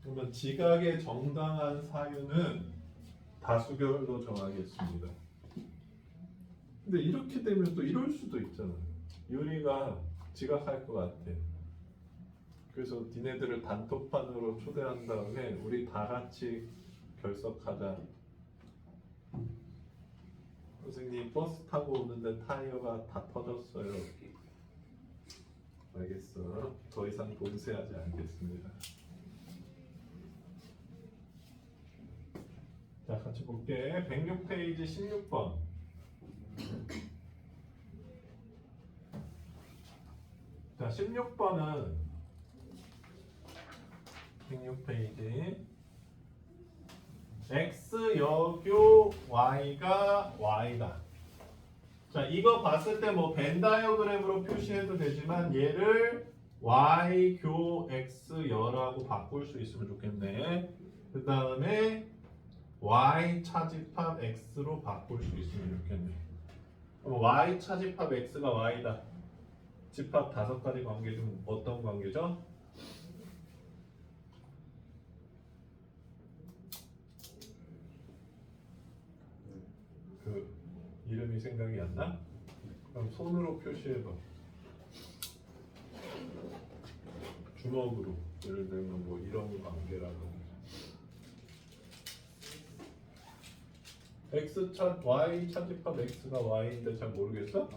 그러면 지각의 정당한 사유는 다수결로 정하겠습니다. 근데 이렇게 되면 또 이럴 수도 있잖아. 유리가 지각할 것 같아. 그래서 니네들을 단톡판으로 초대한 다음에 우리 다 같이 결석하자. 선생님 버스 타고 오는데 타이어가 다 터졌어요. 알겠어. 더 이상 봉쇄하지 않겠습니다. 자, 같이 볼게. 106페이지 16번. 자, 16번은 106페이지 x 여교 y가 y다. 자, 이거 봤을 때 뭐 벤 다이어그램으로 표시해도 되지만 얘를 y 교 x 여라고 바꿀 수 있으면 좋겠네. 그 다음에 y 차집합 x로 바꿀 수 있으면 좋겠네. 그럼 y 차집합 x가 y다. 집합 5가지 관계 중 어떤 관계죠? 그 이름이 생각이 안 나? 그럼 손으로 표시해봐. 주먹으로. 예를 들면 뭐 이런 관계라고. x 차 y 차집합 x가 y인데 잘 모르겠어?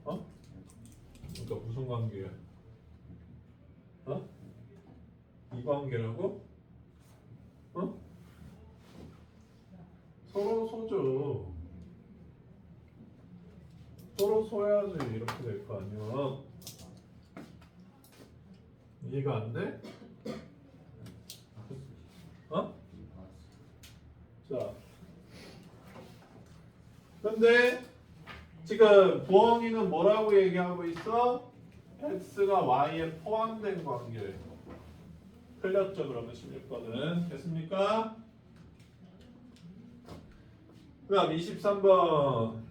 어? 그러니까 무슨 관계야? 어? 이 관계라고? 어? 서로 소죠. 서로 소야지 이렇게 될 거 아니야. 이해가 안 돼? 어? 자, 근데 지금 부엉이는 뭐라고 얘기하고 있어? x가 y에 포함된 관계. 틀렸죠? 그러면 16번은 됐습니까? 그 다음 23번.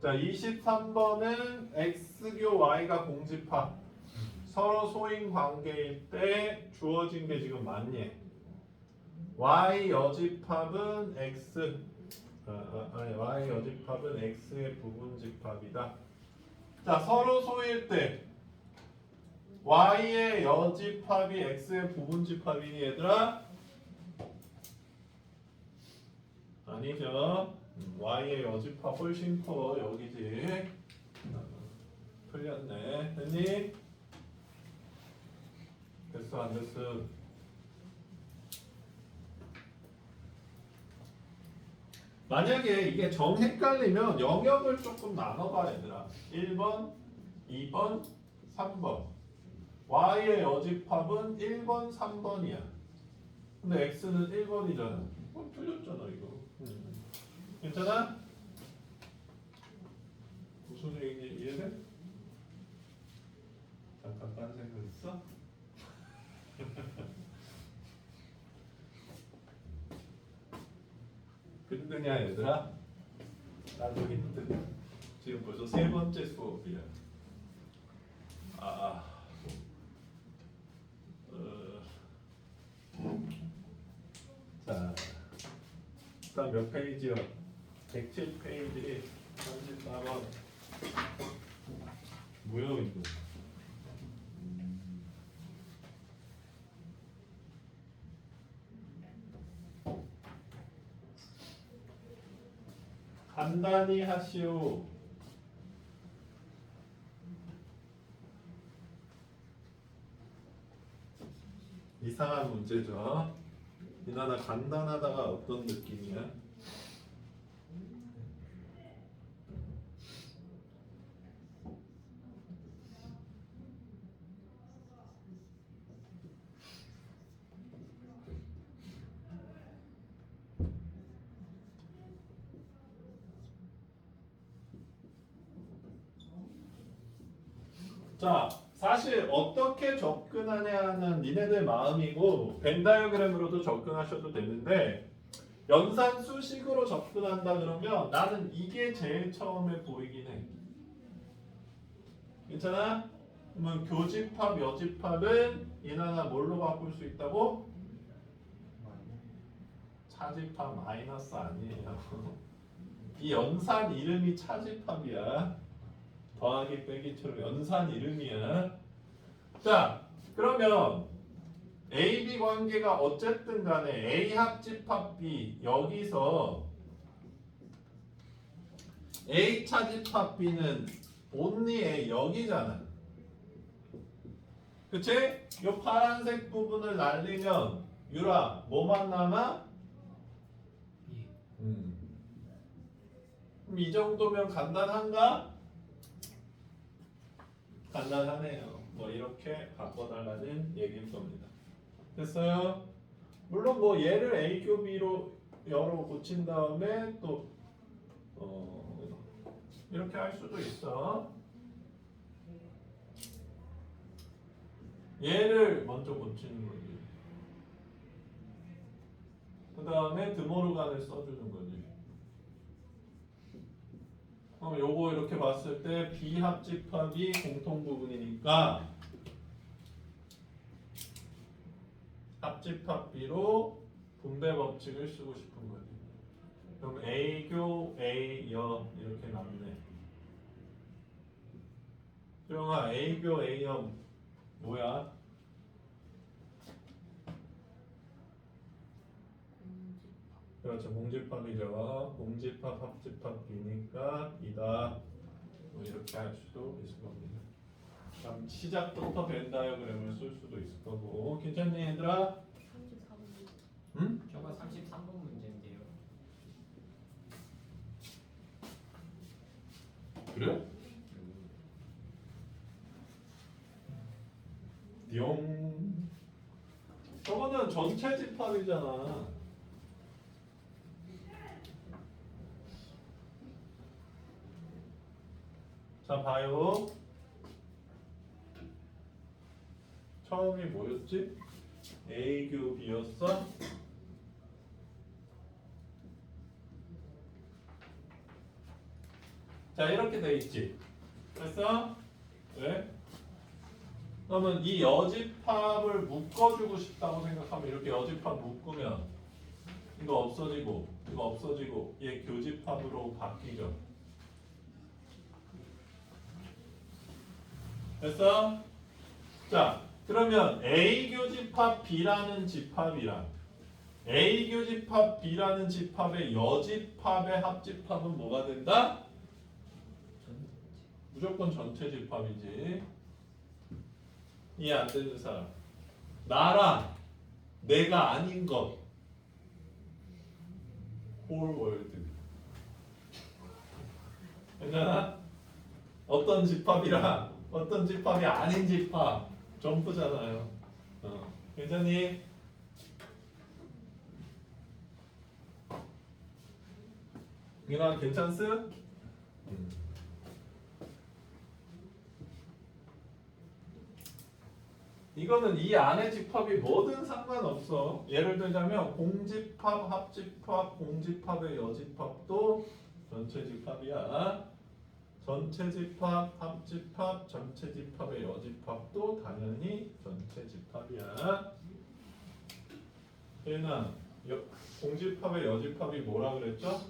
자, 23번은 x교 y가 공집합. 서로 소인 관계일 때 주어진 게 지금 맞니? y 여집합은 x. y 여집합은 x의 부분집합이다. 자, 서로 소일 때 y의 여집합이 x의 부분집합이니 얘들아? 아니죠. y의 여집합 훨씬 커. 여기지. 틀렸네. 됐니? 됐어 안 됐어? 만약에 이게 정 헷갈리면 영역을 조금 나눠봐 얘들아. 1번, 2번, 3번. y의 여집합은 1번, 3번이야. 근데 x는 1번이잖아. 틀렸잖아 이거. 괜찮아? 무슨 얘기인지 이해돼? 잠깐 딴 생각 있어? 힘드냐 얘들아? 나도 힘들어. 지금 벌써 3번째 수업이야. 자, 일단 몇 페이지요? 107페이지 34번. 뭐야 이거? 간단히 하시오. 이상한 문제죠. 이나나 간단하다가 어떤 느낌이야? 자, 사실 어떻게 접근하냐는 니네들 마음이고 벤 다이어그램으로도 접근하셔도 되는데 연산 수식으로 접근한다 그러면 나는 이게 제일 처음에 보이긴 해. 괜찮아? 그러면 교집합, 여집합은 인하나 뭘로 바꿀 수 있다고? 차집합 마이너스 아니에요. 이 연산 이름이 차집합이야. 더하기 빼기처럼 연산 이름이야. 자, 그러면 AB 관계가 어쨌든 간에 A 합집합 B 여기서 A 차집합 B는 only A 여기잖아. 그치? 요 파란색 부분을 날리면 유라 뭐만 남아? 그럼 이 정도면 간단한가? 간단하네요. 뭐 이렇게 바꿔달라는 얘기일 겁니다. 됐어요? 물론 뭐 얘를 A 교 B로 열어 고친 다음에 또 이렇게 할 수도 있어. 얘를 먼저 고치는 거지. 그 다음에 드모르간을 써주는 거지. 그럼 요거 이렇게 봤을 때 비합집합이 공통 부분이니까 합집합 B로 분배 법칙을 쓰고 싶은 거지. 그럼 A교 A여 이렇게 남네. 수영아 A교 A여 뭐야? 그렇죠. 공집합이죠. 공집합 합집합 B니까 B다. 뭐 이렇게 할 수도 있을 겁니다. 그럼 시작부터 벤 다이어그램을 쓸 수도 있을 거고. 괜찮니 얘들아? 34번. 응? 저거 33번 문제인데요. 그래? 띠용. 저거는 전체 집합이잖아. 자 봐요. 처음이 뭐였지? A교 B였어? 자 이렇게 돼 있지. 됐어? 왜? 그러면 이 여집합을 묶어주고 싶다고 생각하면 이렇게 여집합 묶으면 이거 없어지고 이거 없어지고 얘 교집합으로 바뀌죠. 됐어? 자 그러면 A 교집합 B라는 집합이랑 A 교집합 B라는 집합의 여집합의 합집합은 뭐가 된다? 무조건 전체 집합이지. 이해 안 되는 사람. 나랑 내가 아닌 것. 홀 월드. 괜찮아? 어떤 집합이랑 어떤 집합이 아닌 집합. 점프잖아요. 괜찮니? 민아 괜찮스? 이거는 이 안에 집합이 뭐든 상관없어. 예를 들자면 공집합, 합집합, 공집합의 여집합도 전체 집합이야. 전체 집합, 합집합, 전체 집합의 여집합도 당연히 전체 집합이야. 얘는 공집합의 여집합이 뭐라 그랬죠?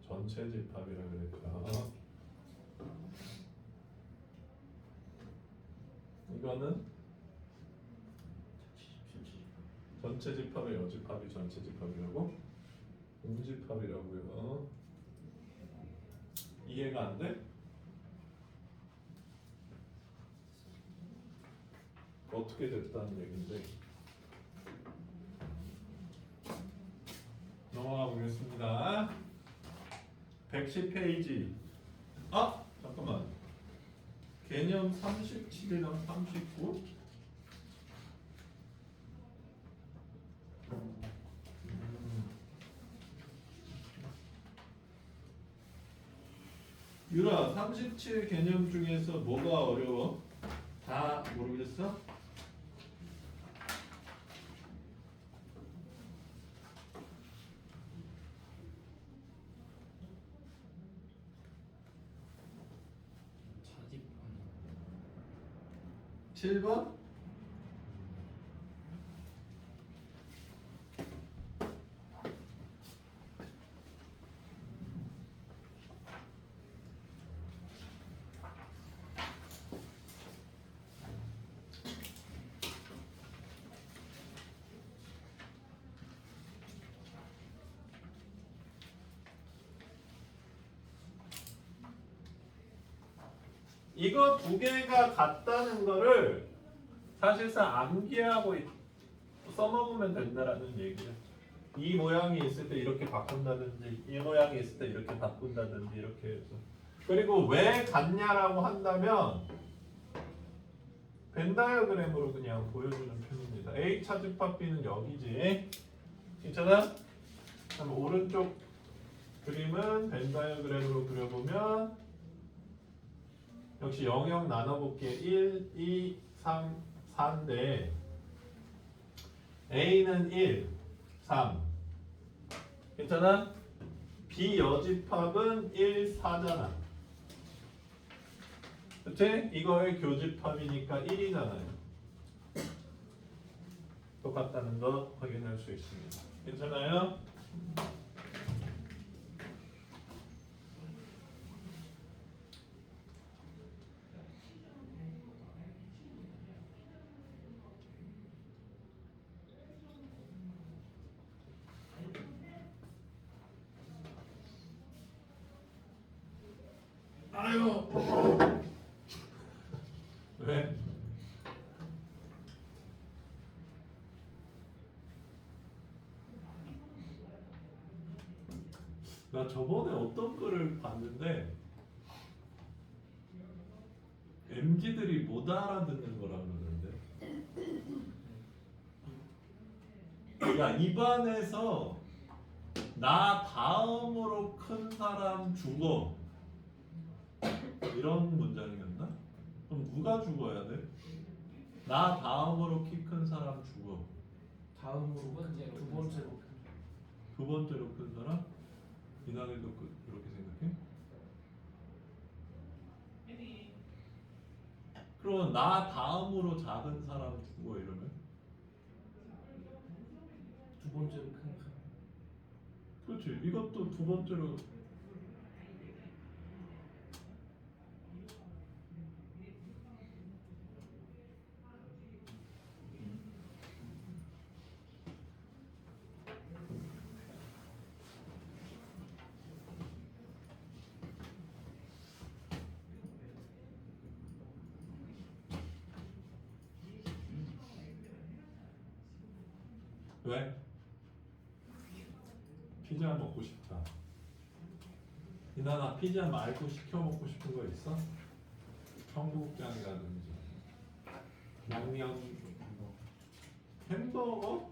전체 집합이라 그랬죠. 이거는 전체 집합의 여집합이 전체 집합이라고? 공집합이라고요. 이해가 안 돼? 어떻게 됐다는 얘긴데. 넘어가 보겠습니다. 110페이지. 아! 잠깐만. 개념 37이랑 39? 유라 37 개념 중에서 뭐가 어려워? 다 모르겠어? 7번? 이거 두 개가 같다는 거를 사실상 암기하고 써먹으면 된다라는 얘기야. 이 모양이 있을 때 이렇게 바꾼다든지 이 모양이 있을 때 이렇게 바꾼다든지 이렇게 해서. 그리고 왜 같냐라고 한다면 벤 다이어그램으로 그냥 보여주는 편입니다. A 차집합 B는 여기지. 괜찮아? 그럼 오른쪽 그림은 벤 다이어그램으로 그려보면 역시 영역 나눠볼게. 1, 2, 3, 4인데 A는 1, 3 괜찮아? B 여집합은 1, 4잖아. 그치? 이거의 교집합이니까 1이잖아요. 똑같다는 거 확인할 수 있습니다. 괜찮아요? 아유. 왜? 나 저번에 어떤 글을 봤는데 MZ들이 못 알아듣는 거라 그러는데. 야, 입안에서 나 다음으로 큰 사람 죽어. 이런 문장이었나? 그럼 누가 죽어야 돼? 나 다음으로 키 큰 사람 죽어. 두 번째로 두 번째로 큰 사람? 이나들도 그렇게 생각해? 그러면 나 다음으로 작은 사람 죽어 이러면? 두 번째로 큰 그렇지. 이것도 두 번째로. 왜? 피자 먹고 싶다. 이나나 피자 말고 시켜 먹고 싶은 거 있어? 청국장이라든지 양념 햄버거?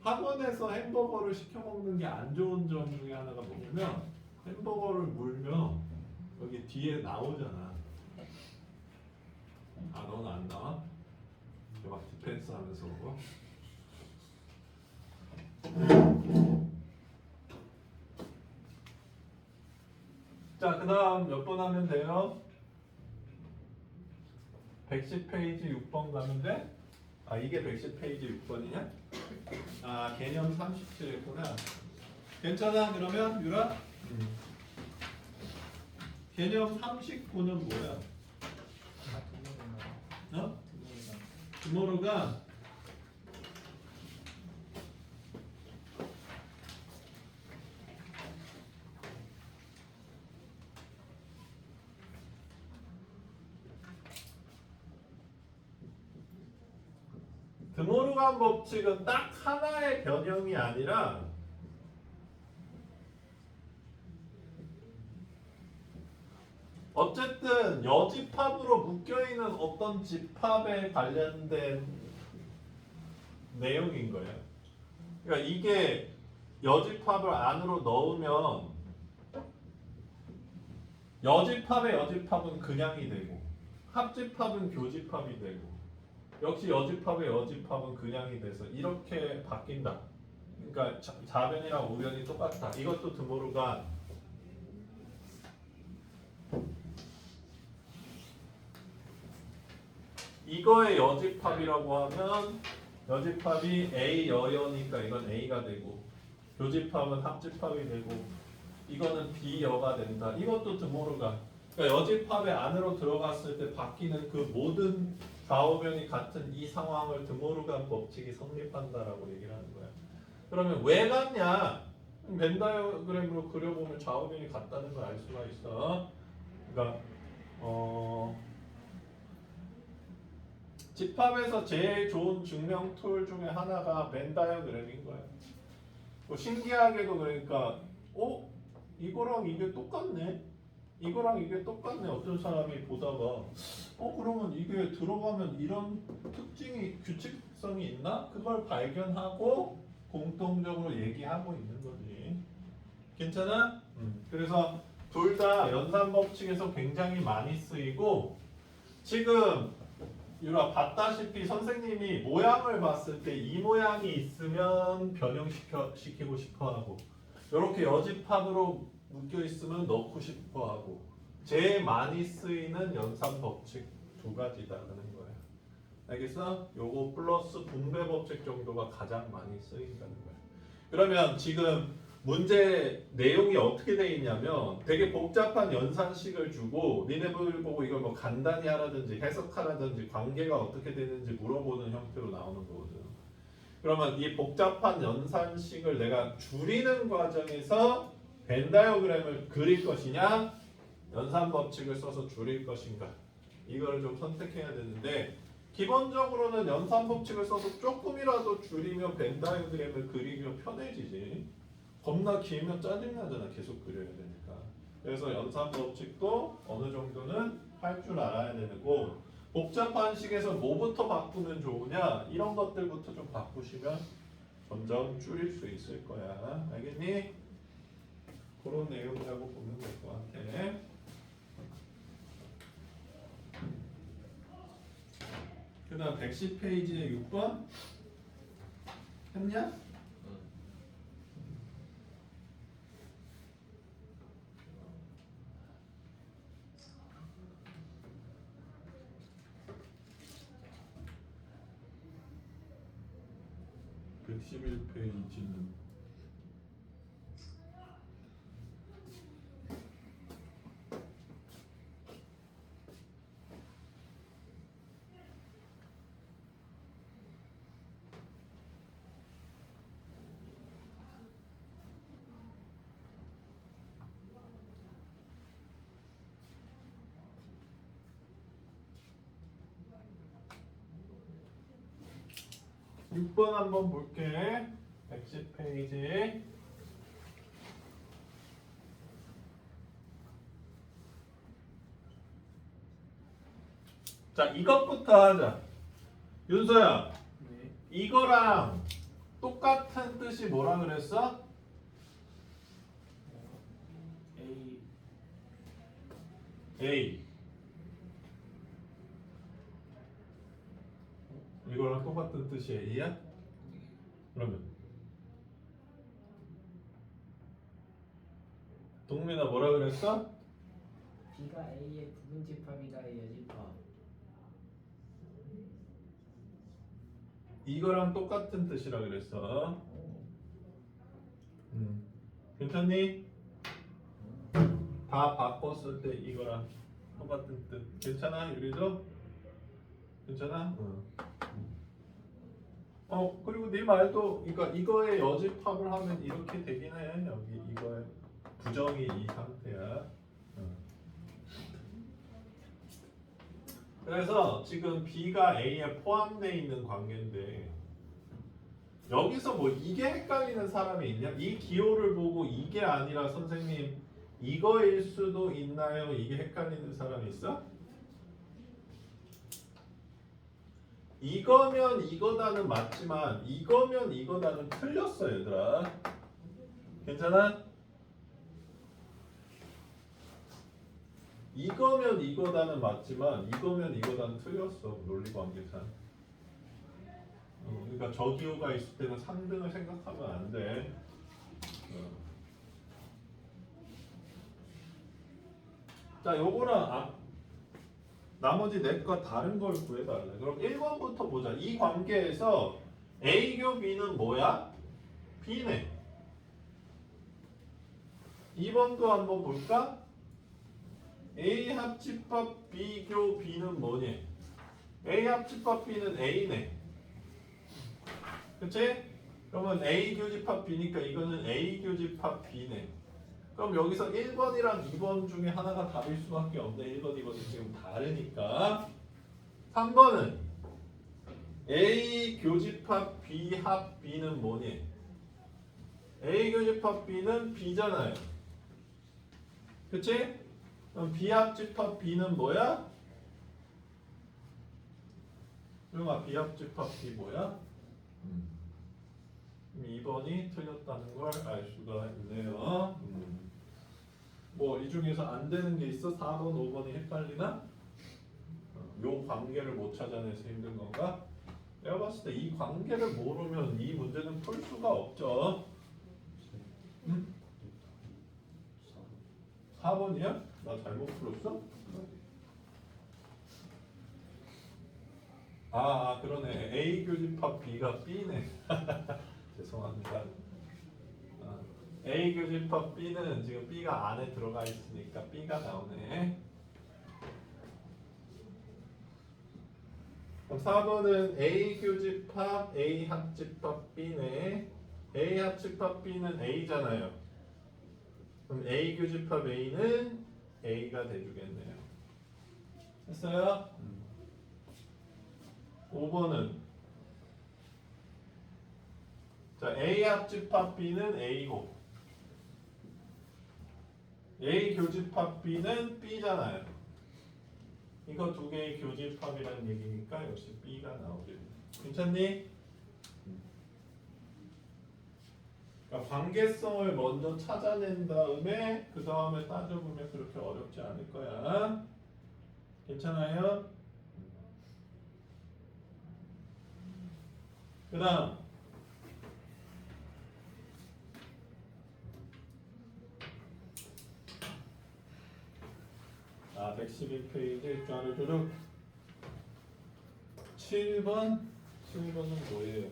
학원에서 햄버거를 시켜 먹는 게 안 좋은 점 중에 하나가 뭐냐면 햄버거를 물면 여기 뒤에 나오잖아. 아, 넌 안 나와? 막 디펜스 하면서 먹어? 자, 그 다음 몇 번 하면 돼요? 110페이지 6번 가면 돼? 아, 이게 110페이지 6번이냐? 아, 개념 37했구나. 괜찮아? 그러면 유라? 개념 39는 뭐야? 어? tomorrow가 드모르간 법칙은 딱 하나의 변형이 아니라 어쨌든 여집합으로 묶여있는 어떤 집합에 관련된 내용인 거예요. 그러니까 이게 여집합을 안으로 넣으면 여집합의 여집합은 그냥이 되고 합집합은 교집합이 되고 역시 여집합의 여집합은 그냥이 돼서 이렇게 바뀐다. 그러니까 좌변이랑 우변이 똑같다. 이것도 드모르간 이거의 여집합이라고 하면 여집합이 A 여여니까 이건 A가 되고 교집합은 합집합이 되고 이거는 B 여가 된다. 이것도 드모르간. 그러니까 여집합의 안으로 들어갔을 때 바뀌는 그 모든 좌우변이 같은 이 상황을 드모르간 법칙이 성립한다라고 얘기를 하는 거야. 그러면 왜 같냐? 벤 다이어그램으로 그려보면 좌우변이 같다는 걸 알 수가 있어. 그러니까 집합에서 제일 좋은 증명 툴 중에 하나가 벤 다이어그램인 거야. 뭐 신기하게도 그러니까 이거랑 이게 똑같네. 이거랑 이게 똑같네. 어떤 사람이 보다가 그러면 이게 들어가면 이런 특징이 규칙성이 있나? 그걸 발견하고 공통적으로 얘기하고 있는 거지. 괜찮아? 그래서 둘 다 연산 법칙에서 굉장히 많이 쓰이고 지금 유라 봤다시피 선생님이 모양을 봤을 때 이 모양이 있으면 변형시키고 싶어하고 이렇게 여집합으로 묶여 있으면 넣고 싶어하고 제일 많이 쓰이는 연산 법칙 두 가지다라는 거야. 알겠어? 요거 플러스 분배 법칙 정도가 가장 많이 쓰인다는 거야. 그러면 지금 문제 내용이 어떻게 돼 있냐면 되게 복잡한 연산식을 주고 니네들 보고 이걸 뭐 간단히 하라든지 해석하라든지 관계가 어떻게 되는지 물어보는 형태로 나오는 거거든. 그러면 이 복잡한 연산식을 내가 줄이는 과정에서 벤 다이어그램을 그릴 것이냐 연산 법칙을 써서 줄일 것인가 이거를 좀 선택해야 되는데 기본적으로는 연산 법칙을 써서 조금이라도 줄이면 벤 다이어그램을 그리기가 편해지지. 겁나 길면 짜증나잖아. 계속 그려야 되니까. 그래서 연산 법칙도 어느 정도는 할 줄 알아야 되고 복잡한 식에서 뭐부터 바꾸면 좋으냐 이런 것들부터 좀 바꾸시면 점점 줄일 수 있을 거야. 알겠니? 그런 내용이라고 보면 될 것 같아. 그 다음 110페이지에 6번 했냐? 111페이지는 6번 한번 볼게. 110페이지. 자, 이것부터 하자. 윤서야, 네. 이거랑 똑같은 뜻이 뭐라 그랬어? A A. 이거랑 똑같은 뜻이 A야? 그러면 동민아 뭐라 그랬어? B가 A의 부분집합이다의 여집합. 이거랑 똑같은 뜻이라 그랬어. 괜찮니? 다 바꿨을 때 이거랑 똑같은 뜻. 괜찮아? 유리도? 괜찮아? 그리고 네 말도 그러니까 이거에 여집합을 하면 이렇게 되긴 해. 여기 이거에 부정이 이 상태야. 그래서 지금 B가 A에 포함되어 있는 관계인데 여기서 뭐 이게 헷갈리는 사람이 있냐? 이 기호를 보고 이게 아니라 선생님 이거일 수도 있나요? 이게 헷갈리는 사람이 있어? 이거면 이거다는 맞지만 이거면 이거다는 틀렸어 얘들아. 괜찮아? 이거면 이거다는 맞지만 이거면 이거다는 틀렸어. 논리관계상. 그러니까 저기호가 있을 때는 상등을 생각하면 안 돼. 자, 요거랑 나머지 넷과 다른 걸 구해달래. 그럼 1번부터 보자. 이 관계에서 A교 B는 뭐야? B네. 2번도 한번 볼까? A 합집합 B교 B는 뭐니? A 합집합 B는 A네. 그치? 그러면 A 교집합 B니까 이거는 A 교집합 B네. 그럼 여기서 1번이랑 2번 중에 하나가 답일 수밖에 없네. 1번, 2번이 지금 다르니까. 3번은 A 교집합 B 합 B는 뭐니? A 교집합 B는 B잖아요. 그치? 그럼 B 합집합 B는 뭐야? 용아, B 합집합 B 뭐야? 2번이 틀렸다는 걸 알 수가 있네요. 뭐 이 중에서 안 되는 게 있어? 4번, 5번이 헷갈리나? 요 관계를 못 찾아내서 힘든 건가? 내가 봤을 때 이 관계를 모르면 이 문제는 풀 수가 없죠. 4번이야? 나 잘못 풀었어? 그러네. A 교집합 B가 B네. 죄송합니다. A 교집합 B는 지금 B가 안에 들어가 있으니까 B가 나오네. 그럼 4번은 A 교집합 A 합집합 B네. A 합집합 B는 A잖아요. 그럼 A 교집합 A는 A가 돼주겠네요. 했어요? 5번은 자, A 합집합 B는 A고 A 교집합 B는 B잖아요. 이거 두 개의 교집합이라는 얘기니까 역시 B가 나오겠네. 괜찮니? 그러니까 관계성을 먼저 찾아낸 다음에 그 다음에 따져보면 그렇게 어렵지 않을 거야. 괜찮아요? 그 다음 111페이지 짜르르륵 7번은 뭐예요?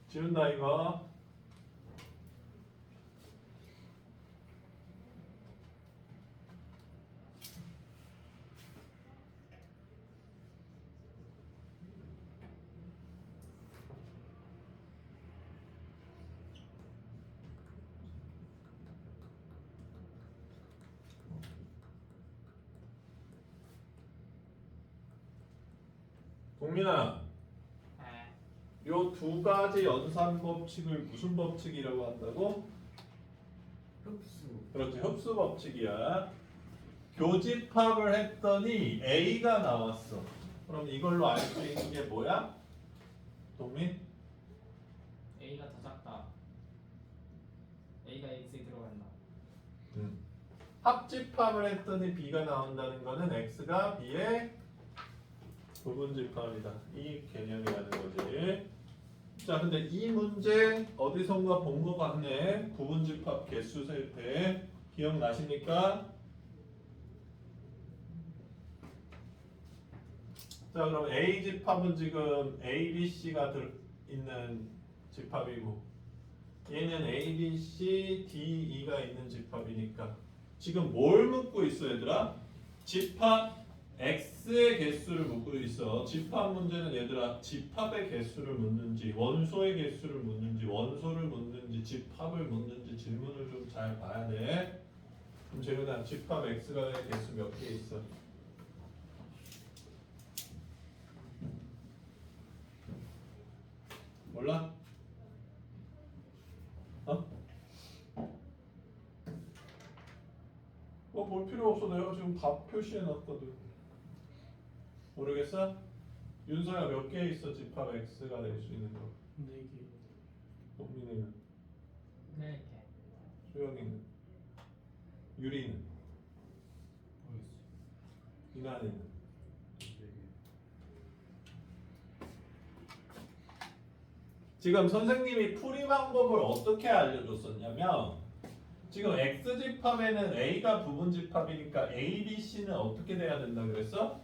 지운다 이거. 동민아, 요 두 가지 연산 법칙을 무슨 법칙이라고 한다고? 흡수. 그렇지, 흡수 법칙이야. 교집합을 했더니 A가 나왔어. 그럼 이걸로 알 수 있는 게 뭐야? 동민? A가 더 작다. A가 X에 들어간다. 합집합을 했더니 B가 나온다는 거는 X가 B의 부분집합이다. 이 개념이라는 거지. 자, 근데 이 문제 어디선가 본 것 같네. 부분집합 개수 셀 때 기억나십니까? 자, 그럼 A 집합은 지금 A, B, C가 있는 집합이고 얘는 A, B, C, D, E가 있는 집합이니까 지금 뭘 묻고 있어 얘들아? 집합 X의 개수를 묻고 있어. 집합 문제는 얘들아 집합의 개수를 묻는지 원소의 개수를 묻는지 원소를 묻는지 집합을 묻는지 질문을 좀 잘 봐야 돼. 그럼 재훈아 집합 X가 개수 몇 개 있어? 몰라? 볼 필요 없어. 내가 지금 다 표시해놨거든. 모르겠어? 윤서야 몇 개 있어? 집합 X가 될 수 있는 거. 4개. 동민이는? 네. 수영이는? 유리는? 모르겠어요. 이난이는? 지금 선생님이 풀이 방법을 어떻게 알려줬었냐면 지금 X집합에는 A가 부분집합이니까 A, B, C는 어떻게 돼야 된다 그랬어?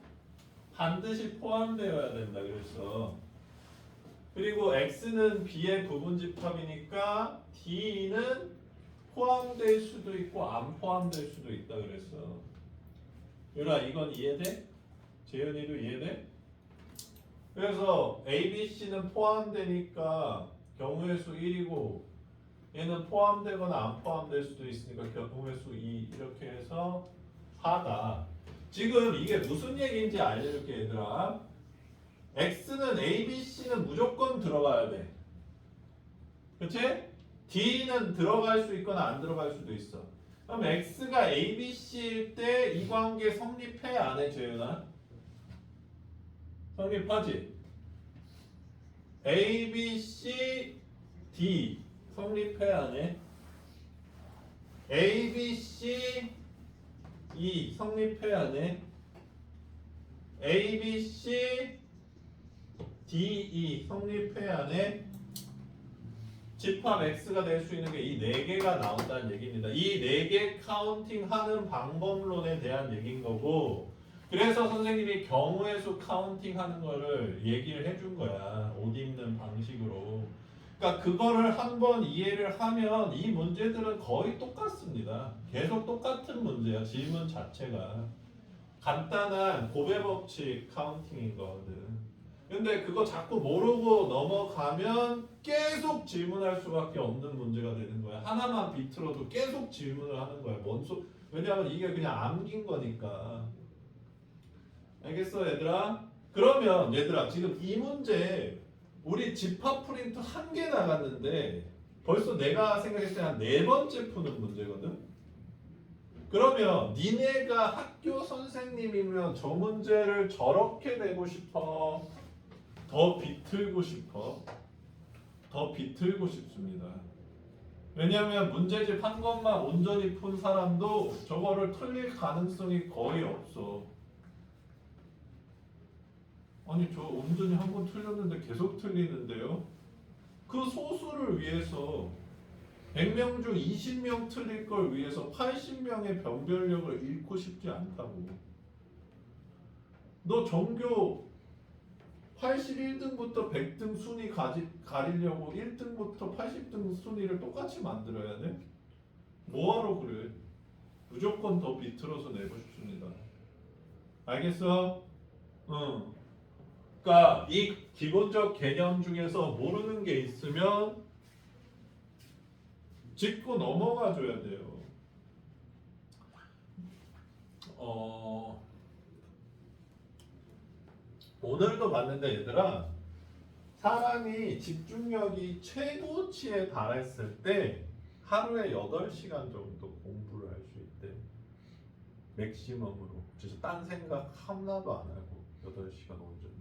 반드시 포함되어야 된다 그랬어. 그리고 X는 B의 부분집합이니까 D는 포함될 수도 있고 안 포함될 수도 있다 그랬어. 유라 이건 이해돼? 재현이도 이해돼? 그래서 A, B, C는 포함되니까 경우의 수 1이고 얘는 포함되거나 안 포함될 수도 있으니까 경우의 수 2 이렇게 해서 4다. 지금 이게 무슨 얘기인지 알려줄게 얘들아. X는 A, B, C는 무조건 들어가야 돼. 그치? D는 들어갈 수 있거나 안 들어갈 수도 있어. 그럼 X가 A, B, C일 때 이 관계 성립해 안 해 재윤아? 성립하지? A, B, C, D 성립해 안 해? A, B, C, E 성립해 안 해? A, B, C, D, E 성립해 안 해? 집합 X가 될 수 있는 게 이 네 개가 나온다는 얘기입니다. 이 네 개 카운팅하는 방법론에 대한 얘기인 거고, 그래서 선생님이 경우의 수 카운팅하는 거를 얘기를 해준 거야. 옷 입는 방식으로. 그러니까 그거를 한번 이해를 하면 이 문제들은 거의 똑같습니다. 계속 똑같은 문제야. 질문 자체가 간단한 곱의 법칙 카운팅인 거거든. 근데 그거 자꾸 모르고 넘어가면 계속 질문할 수밖에 없는 문제가 되는 거야. 하나만 비틀어도 계속 질문을 하는 거야. 왜냐하면 이게 그냥 암긴 거니까. 알겠어 얘들아? 그러면 얘들아 지금 이 문제 우리 집합 프린트 한 개 나갔는데 벌써 내가 생각했을 때 한 네 번째 푸는 문제거든? 그러면 니네가 학교 선생님이면 저 문제를 저렇게 내고 싶어? 더 비틀고 싶어? 더 비틀고 싶습니다. 왜냐하면 문제집 한 것만 온전히 푼 사람도 저거를 틀릴 가능성이 거의 없어. 아니 저 온전히 한 번 틀렸는데 계속 틀리는데요? 그 소수를 위해서 100명 중 20명 틀릴 걸 위해서 80명의 변별력을 잃고 싶지 않다고. 너 전교 81등부터 100등 순위 가리려고 1등부터 80등 순위를 똑같이 만들어야 돼? 뭐하러 그래? 무조건 더 비틀어서 내고 싶습니다. 알겠어? 응. 그러니까 이 기본적 개념 중에서 모르는 게 있으면 짚고 넘어가 줘야 돼요. 오늘도 봤는데 얘들아, 사람이 집중력이 최고치에 달했을 때 하루에 8시간 정도 공부를 할 수 있대. 맥시멈으로. 진짜 딴 생각 하나도 안 하고 8시간 온전히.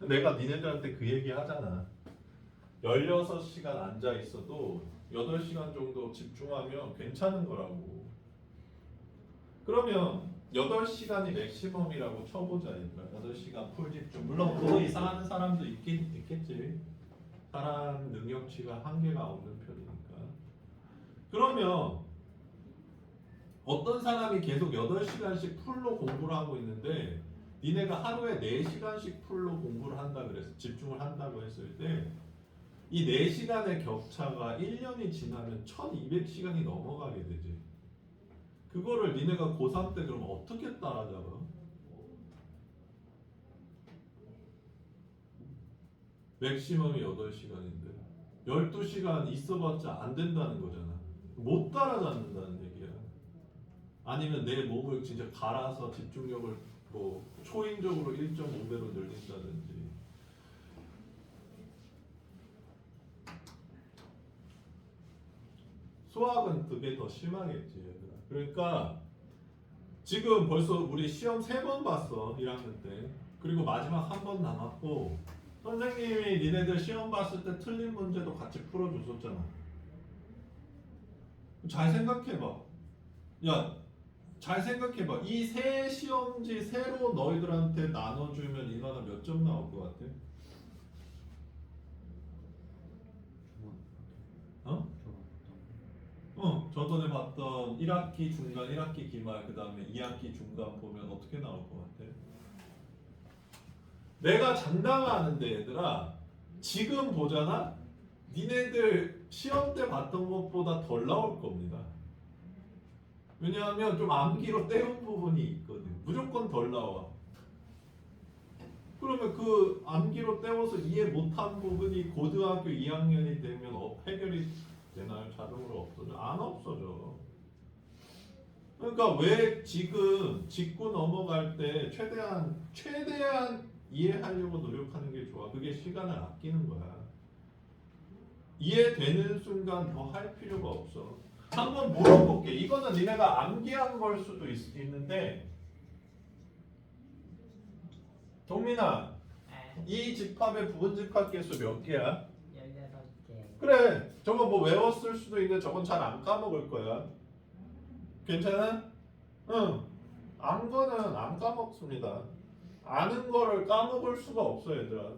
내가 니네들한테 그 얘기 하잖아. 16시간 앉아 있어도 8시간 정도 집중하면 괜찮은 거라고. 그러면 8시간이 맥시멈이라고 쳐보자 얘들아. 8시간 풀 집중. 물론 그거 이상 하는 사람도 있겠지. 사람 능력치가 한계가 없는 편이니까. 그러면 어떤 사람이 계속 8시간씩 풀로 공부를 하고 있는데 니네가 하루에 4시간씩 풀로 공부를 한다 그랬어. 집중을 한다고 했을 때 이 4시간의 격차가 1년이 지나면 1200시간이 넘어가게 되지. 그거를 니네가 고3 때 그럼 어떻게 따라잡아? 맥시멈이 8시간인데 12시간 있어봤자 안 된다는 거잖아. 못 따라잡는다는 얘기야. 아니면 내 몸을 진짜 갈아서 집중력을 뭐 초인적으로 1.5배로 늘린다든지. 수학은 그게 더 심하겠지 얘들아. 그러니까 지금 벌써 우리 시험 3번 봤어 1학년 때. 그리고 마지막 한 번 남았고 선생님이 니네들 시험 봤을 때 틀린 문제도 같이 풀어줬었잖아. 잘 생각해봐. 야, 잘 생각해봐. 이 세 시험지 새로 너희들한테 나눠주면 인하가 몇 점 나올 것 같아? 저번에 봤던 1학기 중간, 1학기 기말, 그 다음에 2학기 중간 보면 어떻게 나올 것 같아? 내가 장담하는데 얘들아, 지금 보잖아? 니네들 시험 때 봤던 것보다 덜 나올 겁니다. 왜냐하면 좀 암기로 때운 부분이 있거든. 무조건 덜 나와. 그러면 그 암기로 때워서 이해 못한 부분이 고등학교 2학년이 되면 해결이 되나요? 자동으로 없어져? 안 없어져. 그러니까 왜 지금 짚고 넘어갈 때 최대한 이해하려고 노력하는 게 좋아. 그게 시간을 아끼는 거야. 이해되는 순간 더 할 필요가 없어. 한번 물어볼게. 이거는 니네가 암기한 걸 수도 있는데, 동민아, 이 집합의 부분 집합 개수 몇 개야? 16개. 그래, 저거 뭐 외웠을 수도 있는데 저건 잘 안 까먹을 거야. 괜찮아? 응. 안 거는 안 까먹습니다. 아는 거를 까먹을 수가 없어, 얘들아.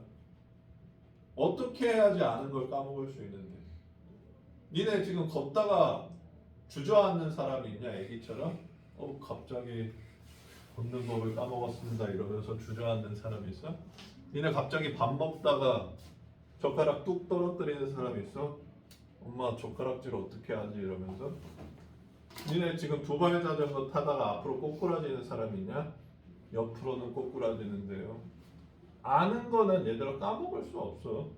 어떻게 해야지 아는 걸 까먹을 수 있는데? 니네 지금 걷다가 주저앉는 사람이 있냐, 애기처럼? 갑자기 걷는 법을 까먹었습니다 이러면서 주저앉는 사람이 있어? 니네 갑자기 밥 먹다가 젓가락 뚝 떨어뜨리는 사람이 있어? 엄마 젓가락질 어떻게 하지 이러면서? 니네 지금 두발 자전거 타다가 앞으로 꼬꾸라지는 사람이 있냐? 옆으로는 꼬꾸라지는데요. 아는 거는 얘들아 까먹을 수 없어.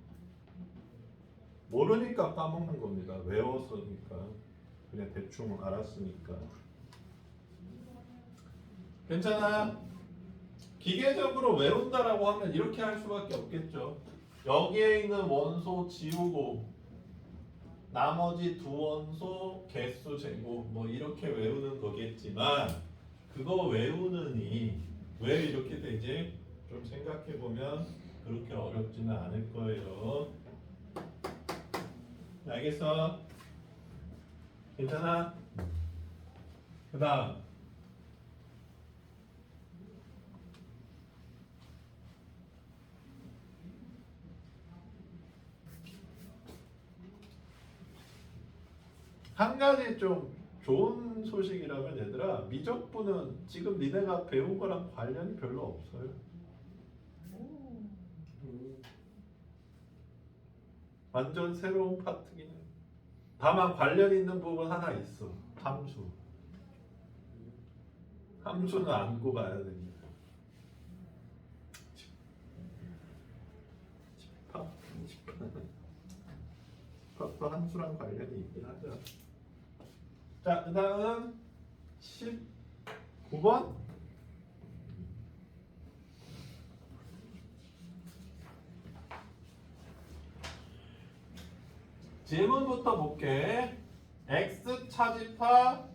모르니까 까먹는 겁니다. 외웠으니까. 그냥 대충 알았으니까. 괜찮아? 기계적으로 외운다라고 하면 이렇게 할 수밖에 없겠죠. 여기에 있는 원소 지우고 나머지 두 원소 개수 제곱 뭐 이렇게 외우는 거겠지만, 그거 외우느니 왜 이렇게 되지? 좀 생각해 보면 그렇게 어렵지는 않을 거예요. 알겠어? 괜찮아? 그 다음 한 가지 좀 좋은 소식이라면 얘들아, 미적분은 지금 니네가 배운 거랑 관련이 별로 없어요. 완전 새로운 파트긴 해. 다만 관련 있는 부분 하나 있어. 함수. 함수는 안고 가야 됩니다. 집합도 함수랑 관련이 있긴 하죠. 자, 그 다음 19번. 질문부터 볼게. x 차집합,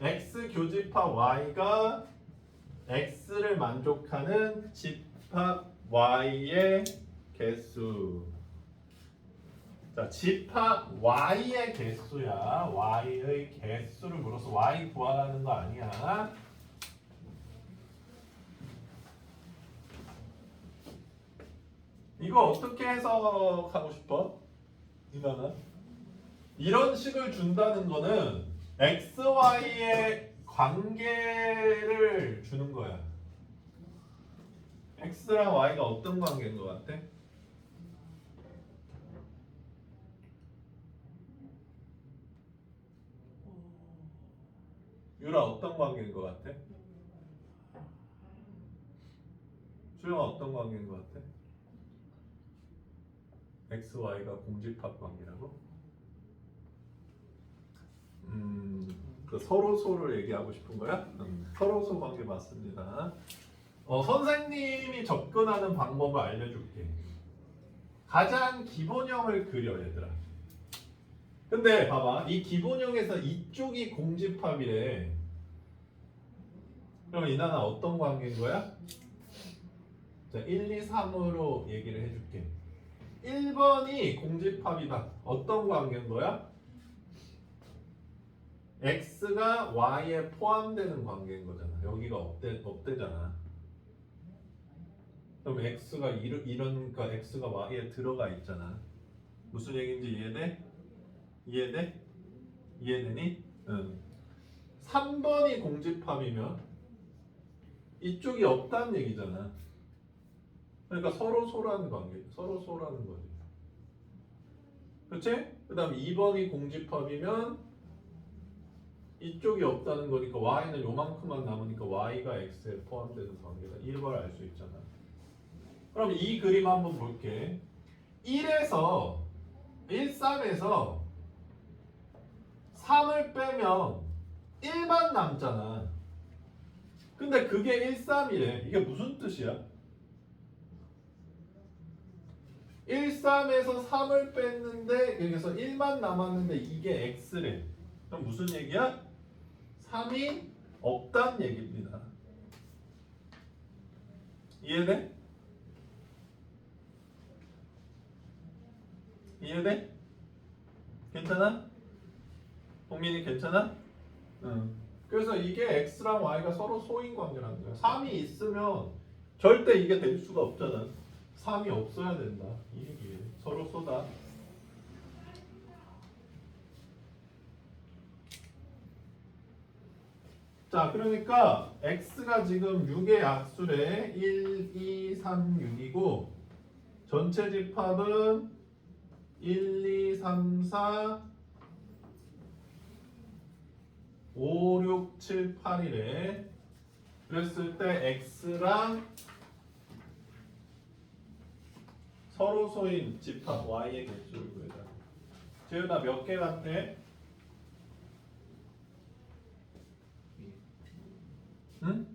x 교집합 y가 x를 만족하는 집합 y의 개수. 자, 집합 y의 개수야. y의 개수를 물어서 y 구하라는 거 아니야. 이거 어떻게 해석하고 싶어? 이런 식을 준다는 거는 x, y의 관계를 주는 거야. x랑 y가 어떤 관계인 것 같아? 유라 어떤 관계인 것 같아? 수영아 어떤 관계인 것 같아? x, y가 공집합 관계라고? 그 서로소를 얘기하고 싶은 거야? 서로소 관계 맞습니다. 선생님이 접근하는 방법을 알려줄게. 가장 기본형을 그려, 얘들아. 근데 봐봐, 이 기본형에서 이쪽이 공집합이래. 그럼 이나나 어떤 관계인 거야? 자, 1, 2, 3으로 얘기를 해줄게. 1번이 공집합이다. 어떤 관계인 거야? x가 y에 포함되는 관계인 거잖아. 여기가 없대잖아. 그럼 x가 이러니까 x가 y에 들어가 있잖아. 무슨 얘기인지 이해돼? 이해돼? 이해되니? 응. 3번이 공집합이면 이쪽이 없다는 얘기잖아. 그러니까 서로 소라는 관계, 서로 소라는 거지. 그렇지? 그 다음 2번이 공집합이면 이쪽이 없다는 거니까 y는 요만큼만 남으니까 y가 x에 포함되는 관계다. 이걸 알 수 있잖아. 그럼 이 그림 한번 볼게. 1에서 13에서 3을 빼면 1만 남잖아. 근데 그게 13이래. 이게 무슨 뜻이야? 13에서 3을 뺐는데 여기서 1만 남았는데 이게 x래. 그럼 무슨 얘기야? 3이 없단 얘기입니다. 이해돼? 이해돼? 괜찮아? 동민이 괜찮아? 응. 그래서 이게 x랑 y가 서로 소인 관계라는 거야. 3이 있으면 절대 이게 될 수가 없잖아. 3이 없어야 된다. 이 얘기예요. 서로 쏘다. 자, 그러니까 x가 지금 6의 약수래. 1, 2, 3, 6이고 전체 집합은 1, 2, 3, 4, 5, 6, 7, 8이래. 그랬을 때 x랑 서로 소인 집합 y의 개수를 구해라. 재윤아 몇 개 같대? 응?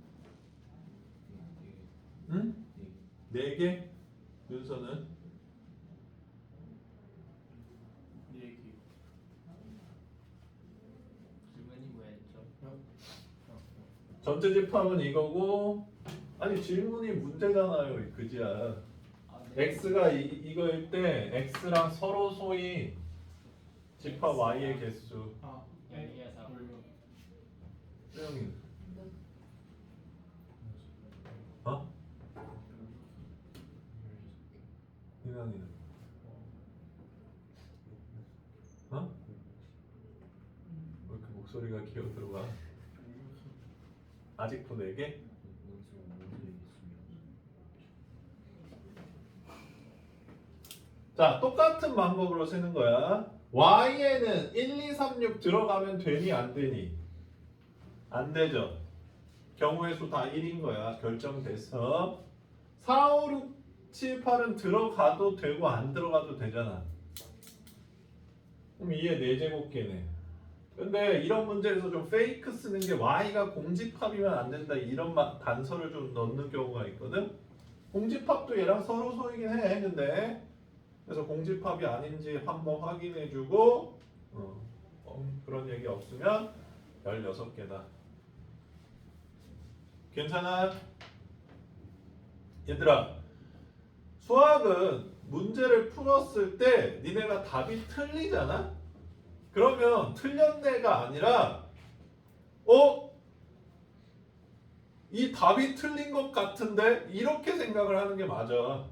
응? 4개? 윤서는? 4개. 질문이 뭐였죠? 전체 집합은 이거고 아니 질문이 문제잖아요. 그지야. 아, 네. x가 이거일 때 x랑 서로 소인 집합 y의 개수. 아, 12에서 수영이 어? 희망이는 어? 왜 이렇게 목소리가 기어 들어가? 아직도 4개? 자, 똑같은 방법으로 세는 거야. y에는 1, 2, 3, 6 들어가면 되니 안 되니? 안 되죠. 경우의 수 다 1인 거야. 결정돼서 4, 5, 6, 7, 8은 들어가도 되고 안 들어가도 되잖아. 그럼 이게 4제곱계네. 근데 이런 문제에서 좀 페이크 쓰는 게 y가 공집합이면 안 된다 이런 단서를 좀 넣는 경우가 있거든. 공집합도 얘랑 서로 소이긴 해. 근데 그래서 공집합이 아닌지 한번 확인해주고 그런 얘기 없으면 16개다. 괜찮아? 얘들아, 수학은 문제를 풀었을 때 니네가 답이 틀리잖아? 그러면 틀렸네가 아니라 이 답이 틀린 것 같은데? 이렇게 생각을 하는 게 맞아.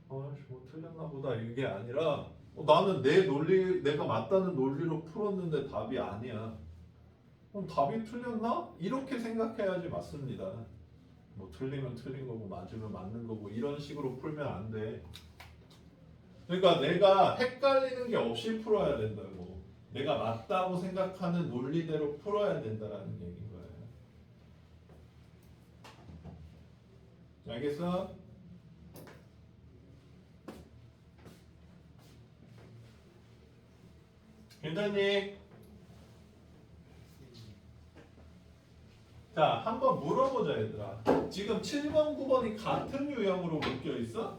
뭐 틀렸나 보다 이게 아니라 나는 내가 맞다는 논리로 풀었는데 답이 아니야. 그럼 답이 틀렸나? 이렇게 생각해야지 맞습니다. 뭐 틀리면 틀린 거고 맞으면 맞는 거고 이런 식으로 풀면 안 돼. 그러니까 내가 헷갈리는 게 없이 풀어야 된다고. 내가 맞다고 생각하는 논리대로 풀어야 된다라는 얘기인 거예요. 알겠어? 괜찮니? 자, 한번 물어보자 얘들아. 지금 7번, 9번이 같은 유형으로 묶여 있어?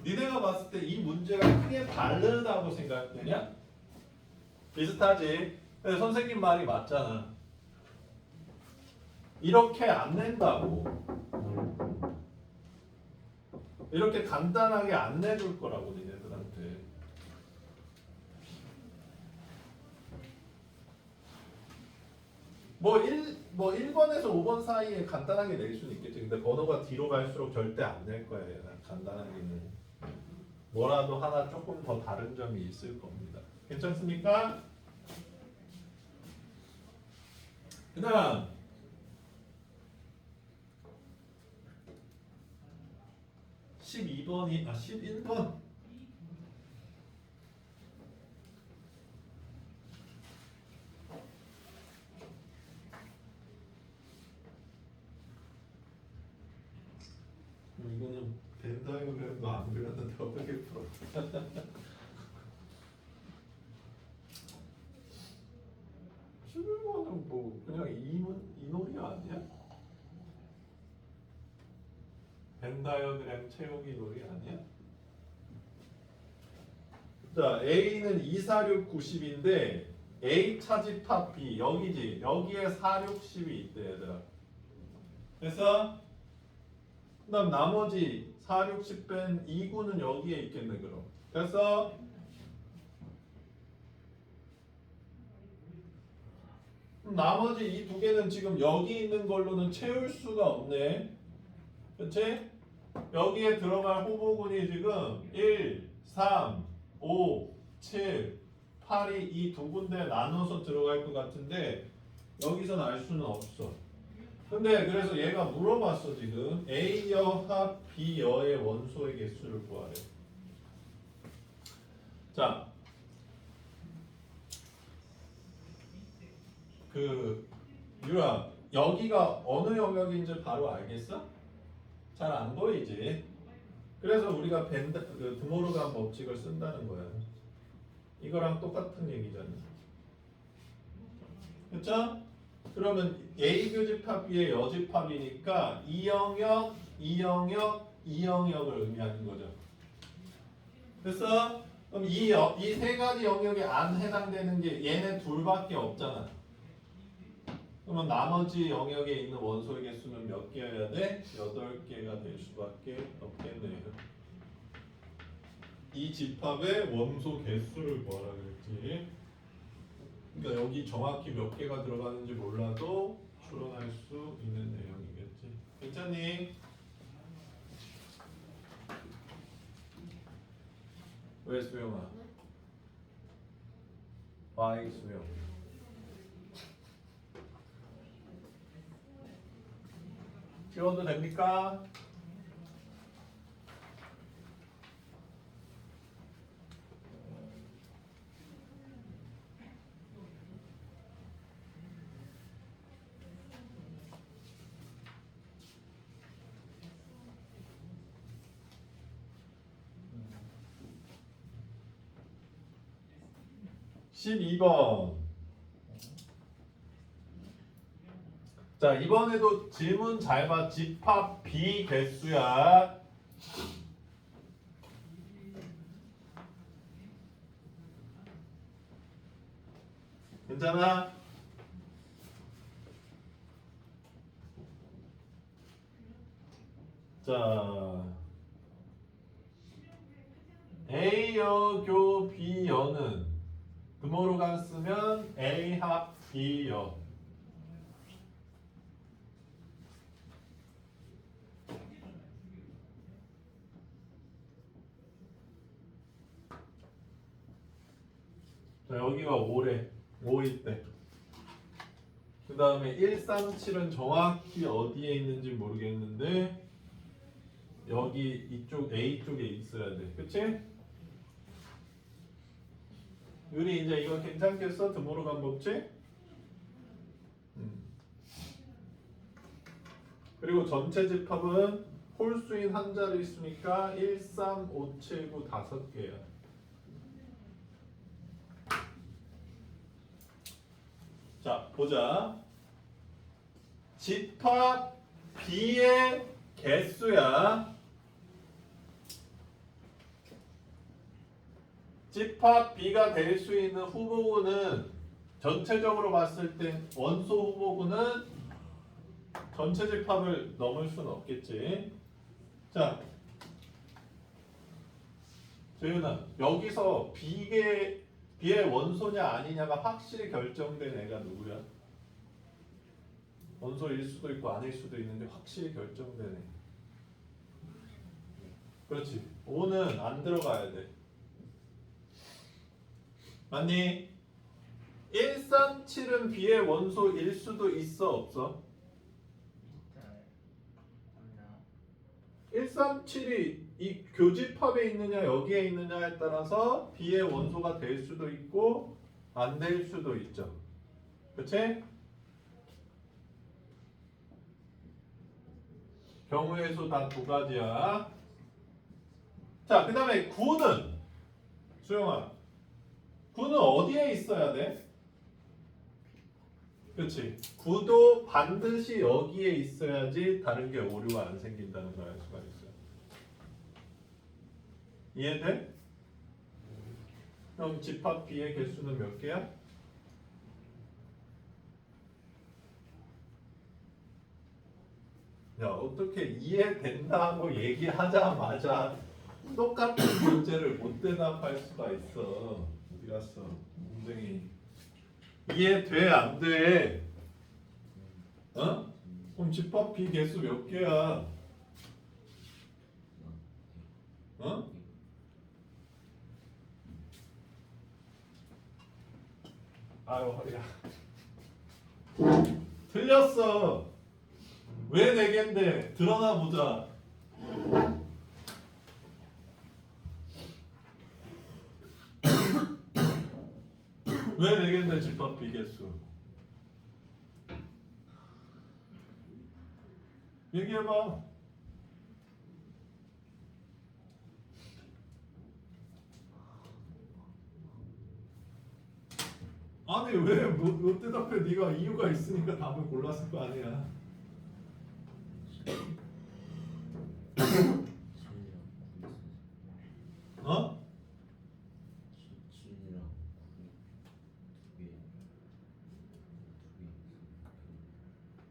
니네가 봤을 때 이 문제가 크게 다르다고 생각되냐? 비슷하지? 근데 선생님 말이 맞잖아. 이렇게 안 낸다고. 이렇게 간단하게 안 내줄 거라고 니네들한테. 뭐 1번에서 5번 사이에 간단하게 낼 수는 있겠지. 근데 번호가 뒤로 갈수록 절대 안 낼 거야. 얘는 간단하게는. 뭐라도 하나 조금 더 다른 점이 있을 겁니다. 괜찮습니까? 그다음 11번 이거는 벤 다이어그램도 안 그렸는데 어떻게 풀어? 11번은 뭐 그냥 이논이 아니야? 벤 다이어그램 채우기 놀이 아니야? 자, A는 2, 4, 6, 90인데 A 차집합 B 여기지. 여기에 4, 6, 10이 있대 얘들아. 그래서 그다음 나머지 4, 6, 10 뺀 2구는 여기에 있겠네 그럼. 그래서 나머지 이 두 개는 지금 여기 있는 걸로는 채울 수가 없네. 그치? 여기에 들어갈 호모군이 지금 1, 3, 5, 7, 8이 이 두 군데 나눠서 들어갈 것 같은데 여기선 알 수는 없어. 근데 그래서 얘가 물어봤어 지금 A여 합 B여의 원소의 개수를 구하래. 자, 유라 여기가 어느 영역인지 바로 알겠어? 잘 안 보이지? 그래서 우리가 드모르간 법칙을 쓴다는 거야. 이거랑 똑같은 얘기잖아. 그쵸? 그러면 A 교집합 B의 여집합이니까 이 영역, 이 영역, 이 영역을 의미하는 거죠. 그래서 그럼 이 세 가지 영역에 안 해당되는 게 얘네 둘밖에 없잖아. 그러면 나머지 영역에 있는 원소의 개수는 몇 개여야 돼? 8개가 될 수밖에 없겠네요. 이 집합의 원소 개수를 구하라 그랬지. 그러니까 여기 정확히 몇 개가 들어가는지 몰라도 추론할 수 있는 내용이겠지. 괜찮니? 왜 수영아? 와이 수영. 지워도 됩니까? (12번) 자, 이번에도 질문 잘 봐. 집합 B 개수야. 괜찮아? 자, A여 교 B여는 드모르간 쓰면 A 합 B여. 자, 여기가 5래. 5일 때. 그 다음에 137은 정확히 어디에 있는지 모르겠는데 여기 이쪽 A 쪽에 있어야 돼. 그치? 유리 이제 이거 괜찮겠어? 드모르간 법칙? 그리고 전체 집합은 홀수인 한 자리 수니까 1, 3, 5, 7, 9 5개야. 자, 보자. 집합 B의 개수야. 집합 B가 될 수 있는 후보군은 전체적으로 봤을 때 원소 후보군은 전체 집합을 넘을 수는 없겠지. 자, 재윤아, 여기서 B의 원소냐 아니냐가 확실히 결정된 애가 누구야? 원소일 수도 있고 아닐 수도 있는데 확실히 결정된 애. 그렇지. 5는 안 들어가야 돼. 맞니? 137은 B의 원소일 수도 있어 없어? 잘 없나? 137이 이 교집합에 있느냐 여기에 있느냐에 따라서 B의 원소가 될 수도 있고 안 될 수도 있죠. 그치? 경우의 수 단 두 가지야. 자, 그 다음에 9는 수영아 9는 어디에 있어야 돼? 그치? 9도 반드시 여기에 있어야지 다른 게 오류가 안 생긴다는 걸 알 수가 있어요. 이해돼? 그럼 집합 B의 개수는 몇 개야? 야, 어떻게 이해된다 하고 얘기하자마자 똑같은 문제를 못 대답할 수가 있어. 어디 갔어? 문쟁이. 이해돼? 안 돼? 어? 그럼 집합 B 개수 몇 개야? 어? 아유 허리야. 틀렸어. 왜 4개인데? 드러나 보자. 왜 4개인데 집합 B 개수? 얘기해봐. 아니 왜 못 대답해? 네가 이유가 있으니까 답을 골랐을 거 아니야. 어?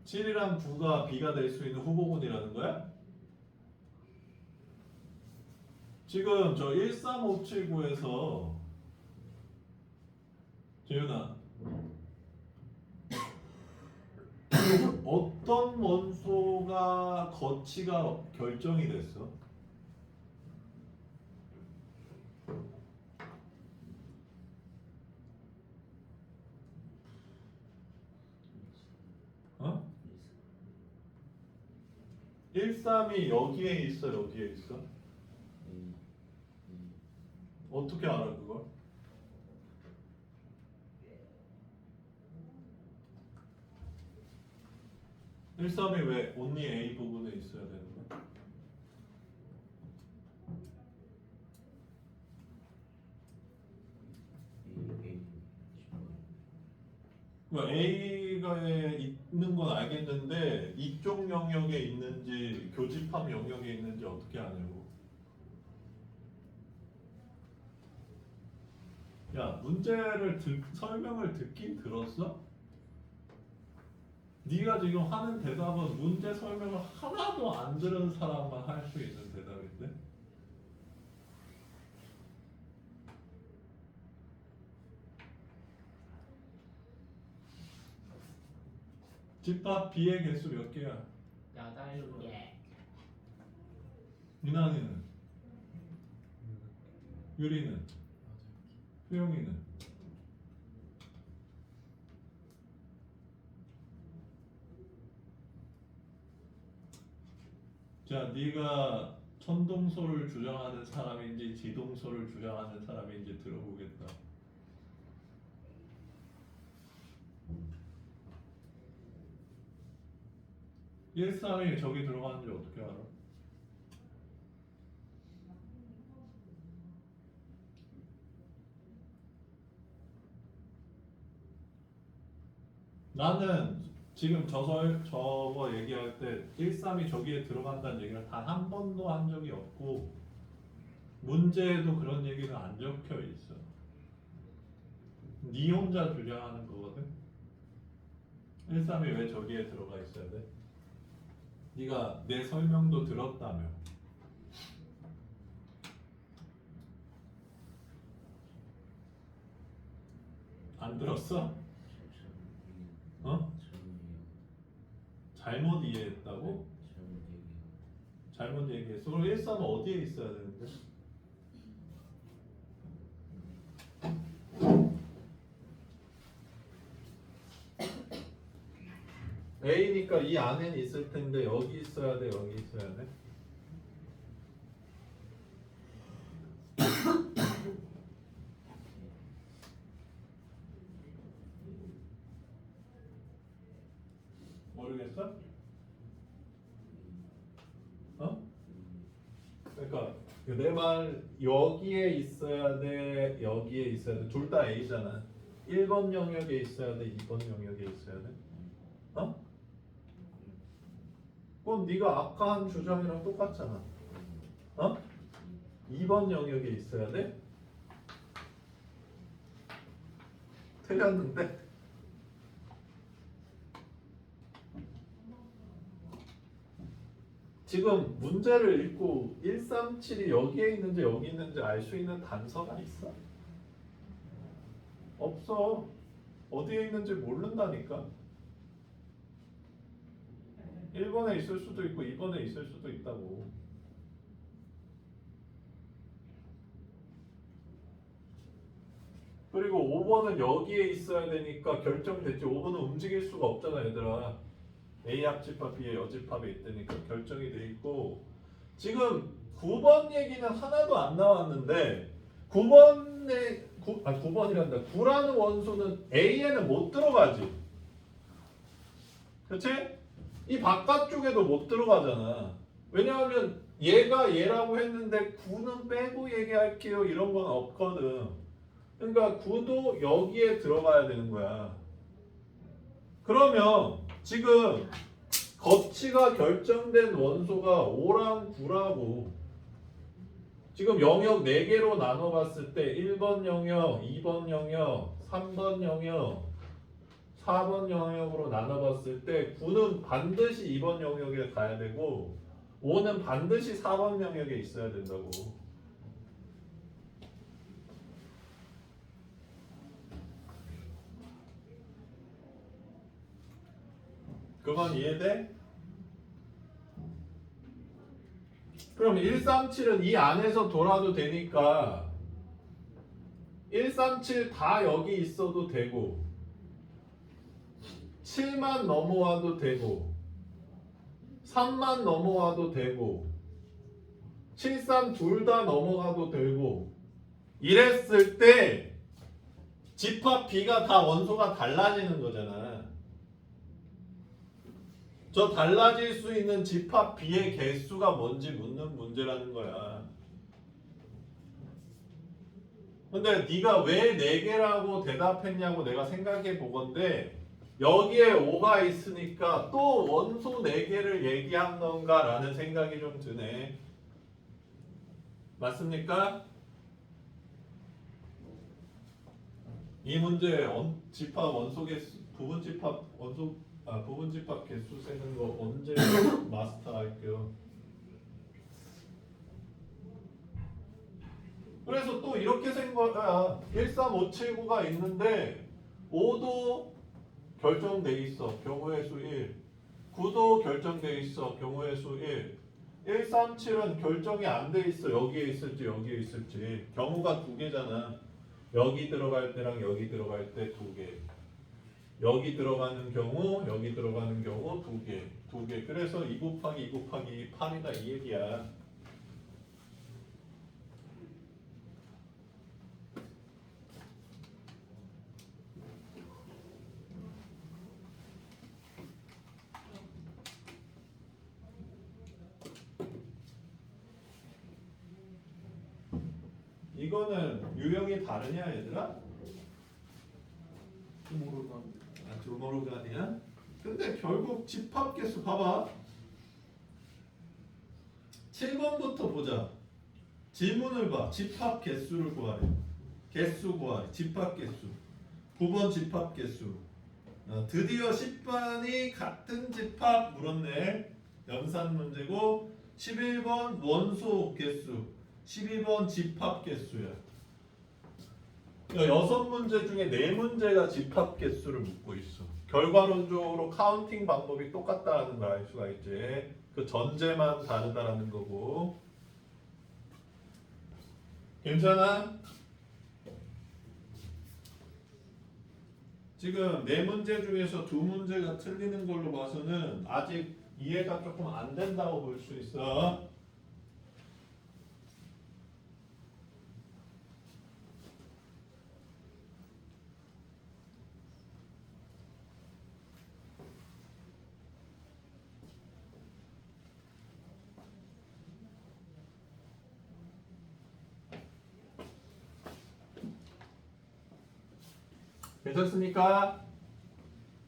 7이랑 9가 B가 될 수 있는 후보군이라는 거야? 지금 저 13579에서 재윤아 어떤 원소가 거치가 결정이 됐어? 어? 132 여기에 있어 여기에 있어? 어떻게 알아 그걸? 일삼이 왜 only A 부분에 있어야 되는 거야? A가 있는 건 알겠는데 이쪽 영역에 있는지 교집합 영역에 있는지 어떻게 아냐고. 야 문제를 설명을 듣긴 들었어? 네가 지금 하는 대답은 문제 설명을 하나도 안 들은 사람만 할 수 있는 대답인데? 집합 B의 개수 몇 개야? 8개. 유난이는? 유리는? 수영이는? 자, 네가 천동소를 주장하는 사람인지 지동소를 주장하는 사람인지 들어보겠다. 일삼이 저기 들어가는지 어떻게 알아? 나는 지금 저거 얘기할 때 132 저기에 들어간다는 얘기를 단 한 번도 한 적이 없고 문제에도 그런 얘기는 안 적혀 있어. 네 혼자 주장하는 거거든. 132 왜 저기에 들어가 있어야 돼? 네가 내 설명도 들었다며. 안 들었어? 어? 잘못 이해했다고? 잘못 얘기했어. 그럼 1, 3은 어디에 있어야 되는데? A니까 이 안에는 있을 텐데 여기 있어야 돼, 여기 있어야 돼? 모르겠어? 어? 그러니까 내 말 여기에 있어야 돼, 여기에 있어야 돼. 둘 다 A잖아. 1번 영역에 있어야 돼, 2번 영역에 있어야 돼. 어? 그럼 네가 아까 한 주장이랑 똑같잖아. 어? 2번 영역에 있어야 돼? 틀렸는데? 지금 문제를 읽고 137이 여기에 있는지 여기 있는지 알 수 있는 단서가 있어? 없어. 어디에 있는지 모른다니까. 1번에 있을 수도 있고 2번에 있을 수도 있다고. 그리고 5번은 여기에 있어야 되니까 결정됐지. 5번은 움직일 수가 없잖아 얘들아. A 합집합 B의 여집합에 있다니까 결정이 돼 있고. 지금 9번 얘기는 하나도 안 나왔는데 9번이란다. 9라는 원소는 A에는 못 들어가지. 그치? 이 바깥쪽에도 못 들어가잖아. 왜냐하면 얘가 얘라고 했는데 9는 빼고 얘기할게요 이런 건 없거든. 그러니까 9도 여기에 들어가야 되는 거야. 그러면 지금 거치가 결정된 원소가 5랑 9라고 지금 영역 4개로 나눠봤을 때 1번 영역, 2번 영역, 3번 영역, 4번 영역으로 나눠봤을 때 9는 반드시 2번 영역에 가야 되고 5는 반드시 4번 영역에 있어야 된다고. 그건 이해돼? 그럼 137은 이 안에서 돌아도 되니까 137 다 여기 있어도 되고 7만 넘어와도 되고 3만 넘어와도 되고 73 둘 다 넘어가도 되고 이랬을 때 집합 B가 다 원소가 달라지는 거잖아. 저 달라질 수 있는 집합 B의 개수가 뭔지 묻는 문제라는 거야. 근데 네가 왜 4개라고 대답했냐고 내가 생각해 보건데 여기에 5가 있으니까 또 원소 4개를 얘기한 건가 라는 생각이 좀 드네. 맞습니까? 이 문제 집합 원소 개수 부분 집합 원소 부분 집합 개수 세는 거 언제 마스터 할게요. 그래서 또 이렇게 센 거야. 13579가 있는데 5도 결정돼 있어. 경우의 수 1. 9도 결정돼 있어. 경우의 수 1. 137은 결정이 안 돼 있어. 여기에 있을지 여기에 있을지. 경우가 2개잖아. 여기 들어갈 때랑 여기 들어갈 때 2개. 여기 들어가는 경우, 여기 들어가는 경우 2개. 2개. 그래서 2 곱하기 2 곱하기 8이다 이 얘기야. 이거는 유형이 다르냐 얘들아? 두모로간이야? 근데 결국 집합 개수 봐봐. 7번부터 보자. 질문을 봐. 집합 개수를 구하래. 개수 구하래. 집합 개수. 9번 집합 개수. 드디어 10번이 같은 집합 물었네. 연산 문제고 11번 원소 개수. 12번 집합 개수야. 6문제 중에 4문제가 집합 개수를 묻고 있어. 결과론적으로 카운팅 방법이 똑같다는 걸 알 수가 있지. 그 전제만 다르다라는 거고. 괜찮아? 지금 네 문제 중에서 두 문제가 틀리는 걸로 봐서는 아직 이해가 조금 안 된다고 볼 수 있어. 괜찮습니까?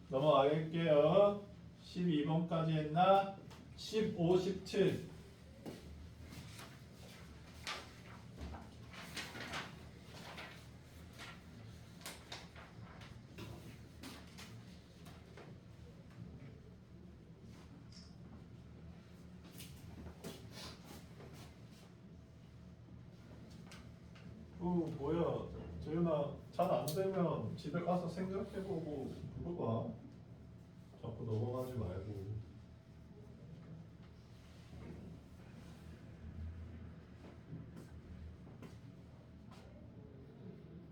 넘어가겠게요. 12번까지 했나? 15, 17. 뭐야, 재윤아, 잘 안 되면 집에 가서 생각해보고 물어봐. 자꾸 넘어가지 말고.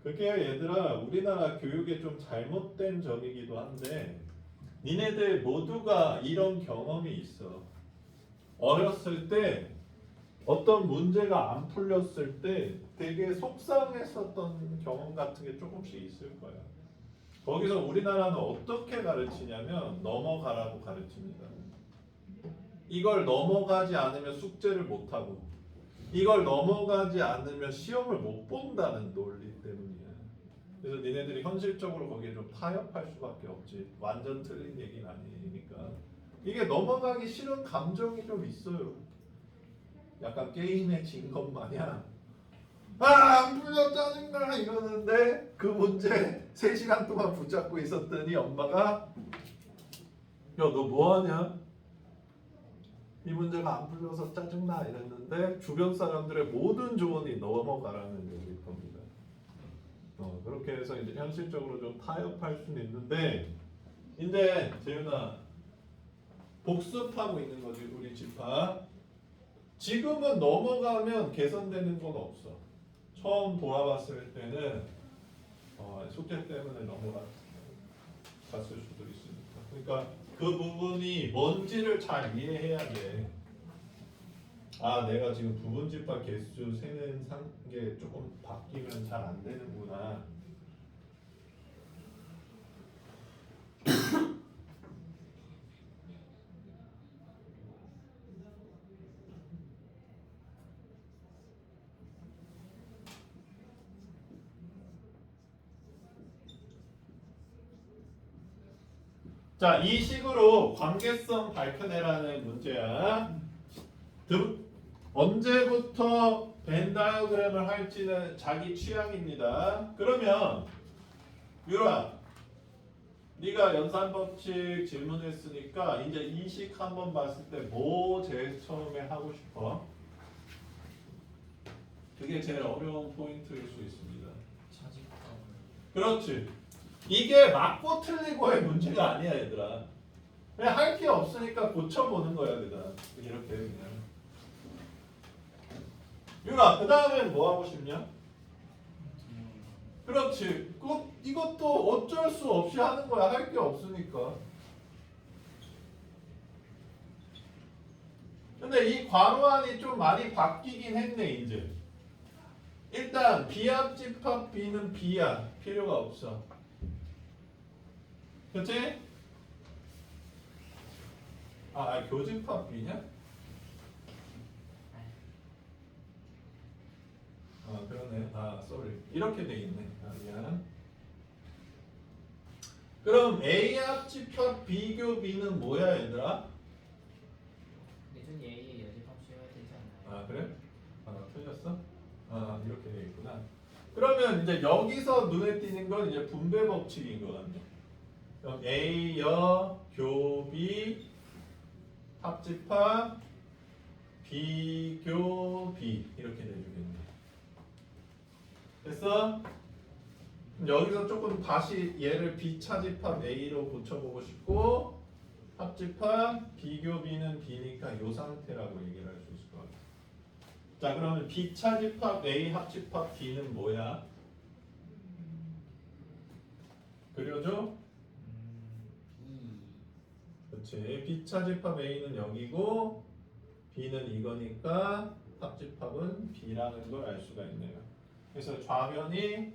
그게 얘들아, 우리나라 교육의 좀 잘못된 점이기도 한데, 니네들 모두가 이런 경험이 있어. 어렸을 때 어떤 문제가 안 풀렸을 때 되게 속상했었던 경험 같은 게 조금씩 있을 거야. 거기서 우리나라는 어떻게 가르치냐면 넘어가라고 가르칩니다. 이걸 넘어가지 않으면 숙제를 못하고 이걸 넘어가지 않으면 시험을 못 본다는 논리 때문이야. 그래서 니네들이 현실적으로 거기에 좀 타협할 수밖에 없지. 완전 틀린 얘기는 아니니까. 이게 넘어가기 싫은 감정이 좀 있어요. 약간 게임에 진 것 마냥 안 풀려 짜증나 이러는데 그 문제 3시간 동안 붙잡고 있었더니 엄마가 야 너 뭐하냐? 이 문제가 안 풀려서 짜증나 이랬는데 주변 사람들의 모든 조언이 넘어가라는 얘기일 겁니다. 그렇게 해서 이제 현실적으로 좀 타협할 수는 있는데 이제 재윤아 복습하고 있는 거지 우리 집합. 지금은 넘어가면 개선되는 건 없어. 처음 돌아봤을 때는 숙제 때문에 넘어갔을 수도 있으니까. 그러니까 그 부분이 뭔지를 잘 이해해야 돼. 아, 내가 지금 부분집합 개수 세는 게 조금 바뀌면 잘 안 되는구나. 자, 이 식으로 관계성 밝혀내라는 문제야. 언제부터 벤 다이어그램을 할지는 자기 취향입니다. 그러면 유라, 네가 연산법칙 질문했으니까 이제 이 식 한번 봤을 때 뭐 제일 처음에 하고 싶어? 그게 제일 어려운 포인트일 수 있습니다. 차집합을. 그렇지. 이게 맞고 틀리고의 문제가 아니야 얘들아. 그냥 할 게 없으니까 고쳐보는 거야 그냥. 이렇게 그냥. 유라, 그 다음엔 뭐 하고 싶냐? 그렇지. 이것도 어쩔 수 없이 하는 거야. 할 게 없으니까. 근데 이 괄호안이 좀 많이 바뀌긴 했네 이제. 일단 비합집합 B는 B야. 필요가 없어. 그치? 교집합 B냐? 그러네. sorry. 이렇게 돼 있네. 미안. 그럼 A 합집합 B교 B는 뭐야 얘들아? 예준이 A의 여집합 씌워야 되지 않나요? 그래? 틀렸어? 이렇게 돼 있구나. 그러면 이제 여기서 눈에 띄는 건 이제 분배 법칙인 것 같네. 그럼 A 여 교비 합집합 B교 B 이렇게 내주겠네. 됐어? 여기서 조금 다시 얘를 B차집합 A로 고쳐보고 싶고 합집합 B교 B는 B니까 이 상태라고 얘기를 할 수 있을 것 같아요. 자, 그러면 B 차집합 A 합집합 B는 뭐야? 그려줘? 그렇지. B 차집합 A는 여기고 B는 이거니까 합집합은 B라는 걸 알 수가 있네요. 그래서 좌변이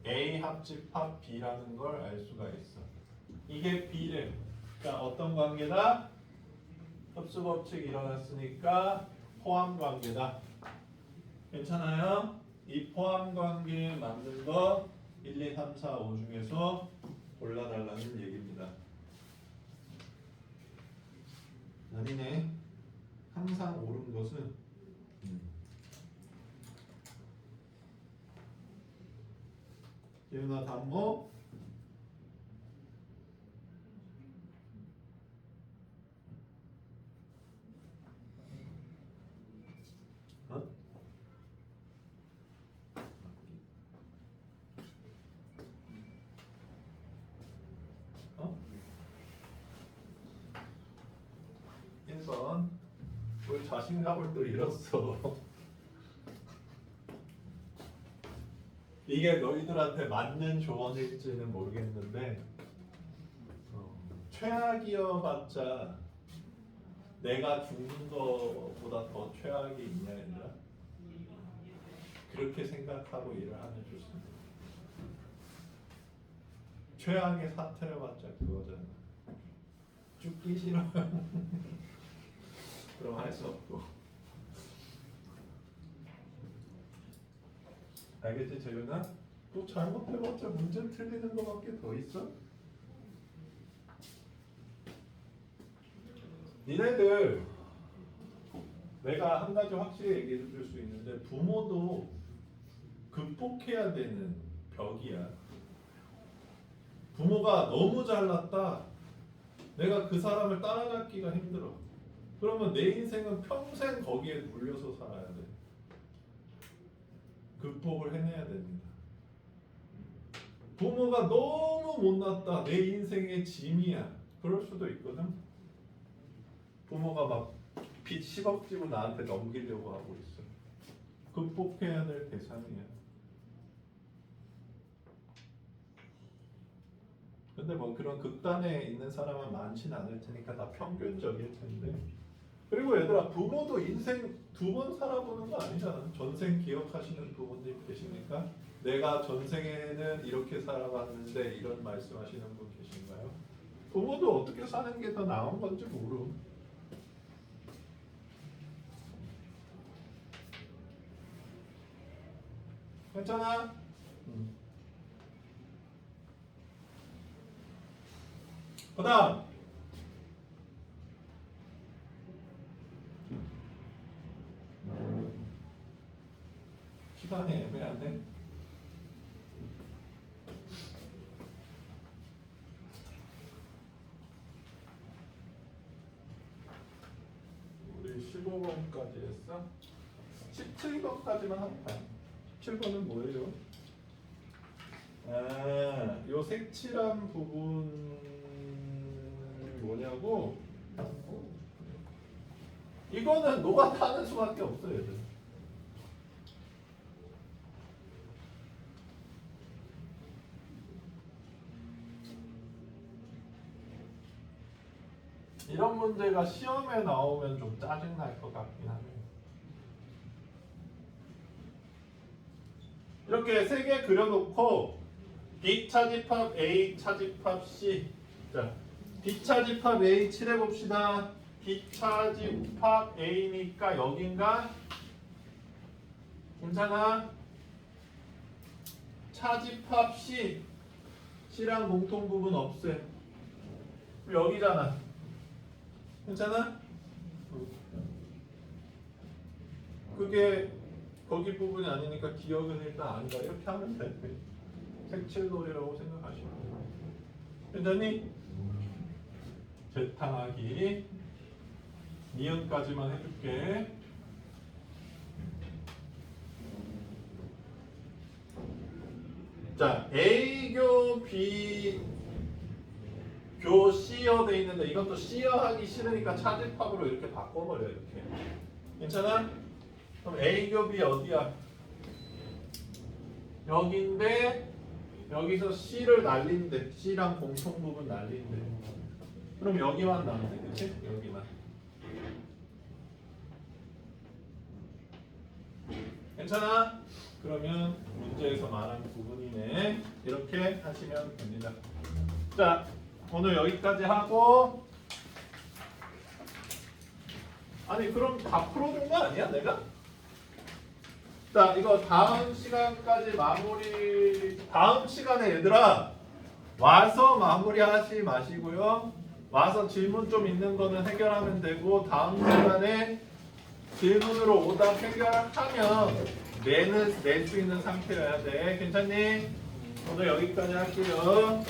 A 합집합 B라는 걸 알 수가 있어. 이게 B래. 그러니까 어떤 관계다? 흡수 법칙 일어났으니까 포함 관계다. 괜찮아요? 이 포함 관계에 맞는 거 1, 2, 3, 4, 5 중에서 골라달라는 얘기입니다. 아니네. 항상 옳은 것은 예은아 담모 어? 어? 1번 우리 자신감을 또 잃었어. 이게 너희들한테 맞는 조언일지는 모르겠는데 최악이어봤자 내가 죽는 거보다 더 최악이 있냐 얘들아? 그렇게 생각하고 일을 하면 좋습니다. 최악의 사태를 봤자 그거잖아. 죽기 싫어. 그럼 할 수 없고. 알겠지 재윤아? 또 잘못해봤자 문제 틀리는 거밖에 더 있어? 니네들 내가 한 가지 확실히 얘기해 줄 수 있는데 부모도 극복해야 되는 벽이야. 부모가 너무 잘났다. 내가 그 사람을 따라잡기가 힘들어. 그러면 내 인생은 평생 거기에 물려서 살아야 돼. 극복을 해내야 됩니다. 부모가 너무 못났다. 내 인생의 짐이야. 그럴 수도 있거든. 부모가 막 빚 10억 지고 나한테 넘기려고 하고 있어. 극복해야 될 대상이야. 근데 뭐 그런 극단에 있는 사람은 많지는 않을 테니까 다 평균적일 텐데. 그리고 얘들아 부모도 인생 2번 살아보는 거 아니잖아. 전생 기억하시는 부모님 계십니까? 내가 전생에는 이렇게 살아봤는데 이런 말씀하시는 분 계신가요? 부모도 어떻게 사는 게 더 나은 건지 모르. 괜찮아? 그 다음 시간이 애매한데? 우리 15번까지 했어? 17번까지만 할까? 17번은 뭐예요? 아, 요 색칠한 부분 뭐냐고? 이거는 노가다하는 수밖에 없어요, 얘들. 이런 문제가 시험에 나오면 좀 짜증날 것 같긴 하네요. 이렇게 3개 그려놓고 B 차집합 A 차집합 C. 자, B 차집합 A 칠해봅시다. B 차집합 A니까 여긴가? 괜찮아? 차집합 C. C랑 공통 부분 없애. 여기잖아. 괜찮아? 그게 거기 부분이 아니니까 기억은 일단 아니다. 이렇게 하면 돼. 색칠놀이라고 생각하시면 돼요. 괜찮니? 재탕하기 니은까지만 해줄게. 자, A교 교시어 돼 있는데 이것도 시어 하기 싫으니까 차집합으로 이렇게 바꿔버려 이렇게. 괜찮아? 그럼 A 교 B 어디야? 여기인데 여기서 C를 날린대. C랑 공통 부분 날린대. 그럼 여기만 나오네, 그렇지? 여기만. 괜찮아? 그러면 문제에서 말한 부분이네. 이렇게 하시면 됩니다. 자, 오늘 여기까지 하고. 아니 그럼 다 풀어준 거 아니야 내가? 자, 이거 다음 시간까지 마무리. 다음 시간에 얘들아 와서 마무리하지 마시고요. 와서 질문 좀 있는 거는 해결하면 되고 다음 시간에 질문으로 오답 해결하면 낼 수 있는 상태여야 돼. 괜찮니? 오늘 여기까지 할게요.